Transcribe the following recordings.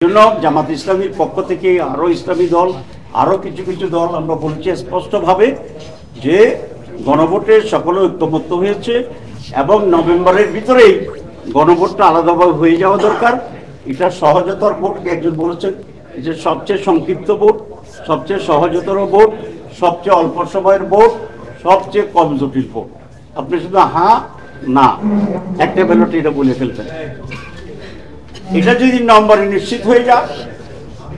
জন্য জামাত ইসলামীর পক্ষ থেকে আরও ইসলামী দল, আরও কিছু কিছু দল আমরা বলছি স্পষ্টভাবে যে গণভোটে সকলে ঐক্যমত্য হয়েছে এবং নভেম্বরের ভিতরেই গণভোটটা আলাদাভাবে হয়ে যাওয়া দরকার। এটা সহজতর ভোট, একজন বলেছেন যে সবচেয়ে সংক্ষিপ্ত ভোট, সবচেয়ে সহজতর ভোট, সবচেয়ে অল্প সময়ের ভোট, সবচেয়ে কম জটিল ভোট। আপনি শুধু হ্যাঁ না একটা ব্যালটে এটা বলে ফেলবেন। এটা যদি নম্বরে নিশ্চিত হয়ে যায়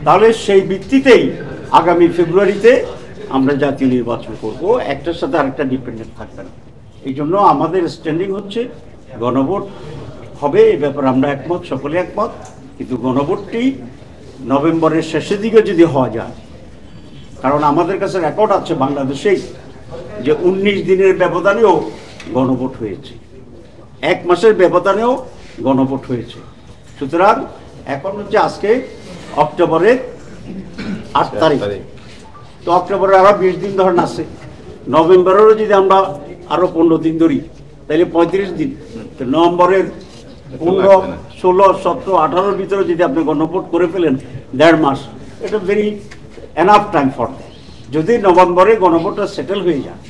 তাহলে সেই ভিত্তিতেই আগামী ফেব্রুয়ারিতে আমরা জাতীয় নির্বাচন করব, একটার সাথে আরেকটা ডিপেন্ডেন্ট থাকবে না। এই জন্য আমাদের স্ট্যান্ডিং হচ্ছে গণভোট হবে, এ ব্যাপারে আমরা একমত, সকলে একমত, কিন্তু গণভোটটি নভেম্বরের শেষের দিকে যদি হওয়া যায়, কারণ আমাদের কাছে রেকর্ড আছে বাংলাদেশেই যে 19 দিনের ব্যবধানেও গণভোট হয়েছে, 1 মাসের ব্যবধানেও গণভোট হয়েছে। সুতরাং এখন হচ্ছে আজকে অক্টোবরের 8 তারিখ, তো অক্টোবরে আরও 20 দিন ধরেন আছে, নভেম্বরেরও যদি আমরা আরও 15 দিন ধরি তাহলে 35 দিন, তো নভেম্বরের 15, 16, 17, 18 ভিতরে যদি আপনি গণভোট করে ফেলেন 1.5 মাস, এটা very enough time for that. যদি নভেম্বরে গণভোটটা সেটেল হয়ে যায়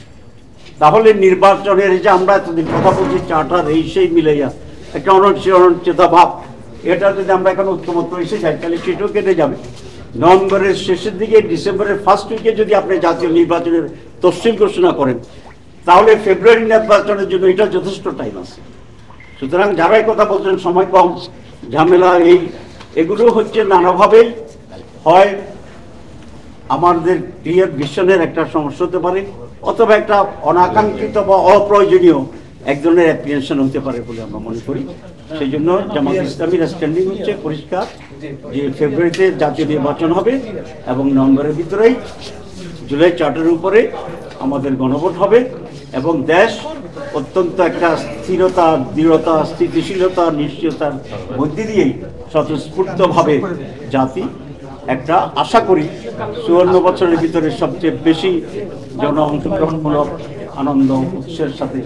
তাহলে নির্বাচনের যে আমরা এতদিন কথা বলছি চার্টার এই সেই মিলে যায় একটা অনিশ্চয়তা ভাব, এটা যদি আমরা এখন ঐক্যমত্য এসে যাই তাহলে সেটাও কেটে যাবে। নভেম্বরের শেষের দিকে, ডিসেম্বরের ফার্স্ট উইকে যদি আপনি জাতীয় নির্বাচনের তফসিল ঘোষণা করেন তাহলে ফেব্রুয়ারি নির্বাচনের জন্য এটা যথেষ্ট টাইম আছে। সুতরাং যারাই কথা বলছেন সময় কম, ঝামেলা, এগুলো হচ্ছে নানাভাবেই হয় আমাদের ক্লিয়ার ভিশনের একটা সমস্যা হতে পারে, অথবা একটা অনাকাঙ্ক্ষিত বা অপ্রয়োজনীয় এক ধরনের অ্যাপ্রিহেনশন হতে পারে বলে আমরা মনে করি। সেই জন্য জামাত ইসলামীর স্ট্যান্ডিং হচ্ছে পরিষ্কার যে ফেব্রুয়ারিতে জাতীয় নির্বাচন হবে এবং নভেম্বরের ভিতরেই জুলাই চার্টারের উপরে আমাদের গণভোট হবে এবং দেশ অত্যন্ত একটা স্থিরতা, দৃঢ়তা, স্থিতিশীলতা, নিশ্চয়তার মধ্যে দিয়েই স্বতঃস্ফূর্তভাবে জাতি একটা আশা করি 54 বছরের ভিতরে সবচেয়ে বেশি জন অংশগ্রহণমূলক আনন্দ উৎসের সাথে